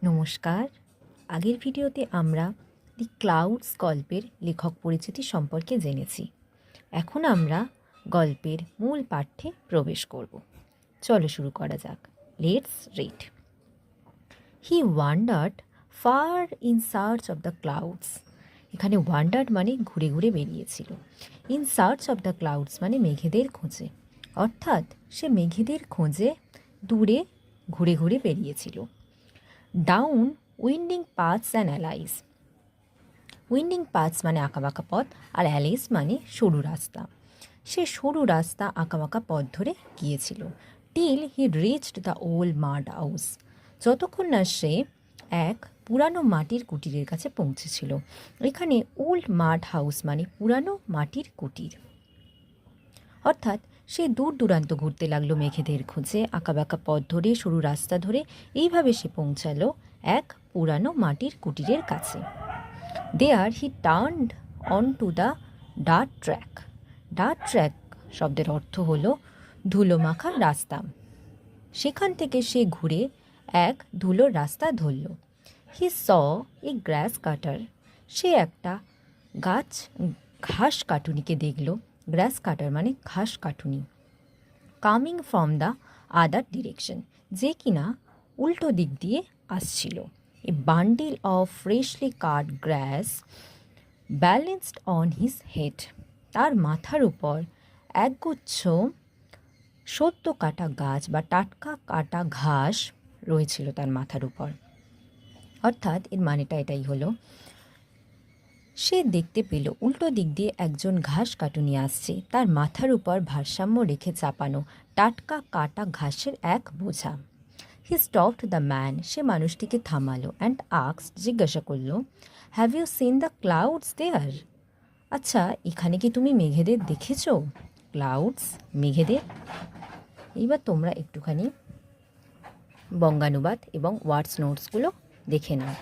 নমস্কার। আগের ভিডিওতে আমরা দি ক্লাউডস গল্পের লেখক পরিচিতি সম্পর্কে জেনেছি। এখন আমরা গল্পের মূল পাঠ্যে প্রবেশ করব। চলো শুরু করা যাক। Let's read. He wandered far in search of the clouds. এখানে ওয়ান্ডার্ড মানে ঘুরে ঘুরে বেরিয়েছিল। In search of the clouds মানে মেঘেদের খোঁজে, অর্থাৎ সে মেঘেদের খোঁজে দূরে ঘুরে ঘুরে বেরিয়েছিল। Down winding paths and Alice. Winding paths মানে আঁকাবাঁকা পথ, আর অ্যালাইস মানে সরু রাস্তা। সে সরু রাস্তা আঁকাবাঁকা পথ ধরে গিয়েছিল। Till he reached the old মাড house. যতক্ষণ না সে এক পুরানো মাটির কুটিরের কাছে পৌঁছেছিল। এখানে ওল্ড মাড হাউস মানে পুরানো মাটির কুটির, অর্থাৎ সে দূর দূরান্ত ঘুরতে লাগলো মেঘেদের খোঁজে, আঁকাবাঁকা পথ ধরে সরু রাস্তা ধরে। এইভাবে সে পৌঁছালো এক পুরানো মাটির কুটিরের কাছে। There he turned on to the dirt track. Dirt track শব্দের অর্থ হলো ধুলোমাখা রাস্তা। সেখান থেকে সে ঘুরে এক ধুলোর রাস্তা ধরল। হি স এ গ্রাস কাটার। সে একটা ঘাস কাটুনিকে দেখল। গ্রাস কাটার মানে ঘাস কাটুনি। Coming from the other direction, যে কিনা উল্টো দিক দিয়ে আসছিল। A bundle of freshly cut grass balanced on his head. তার মাথার উপর একগুচ্ছ সদ্য কাটা গাছ বা টাটকা কাটা ঘাস রয়েছিল তার মাথার উপর। অর্থাৎ এর মানেটা এটাই হলো, সে দেখতে পেল উল্টো দিক দিয়ে একজন ঘাস কাটুনি আসছে, তার মাথার উপর ভারসাম্য রেখে চাপানো টাটকা কাটা ঘাসের এক বোঝা। He stopped the man. সে মানুষটিকে থামালো। অ্যান্ড আস্কড, জিজ্ঞাসা করলো, have you seen the clouds there? আচ্ছা, এখানে কি তুমি মেঘেদের দেখেছো? ক্লাউডস, মেঘেদের। এইবার তোমরা একটুখানি বঙ্গানুবাদ এবং ওয়ার্ডস নোটসগুলো দেখে নাও।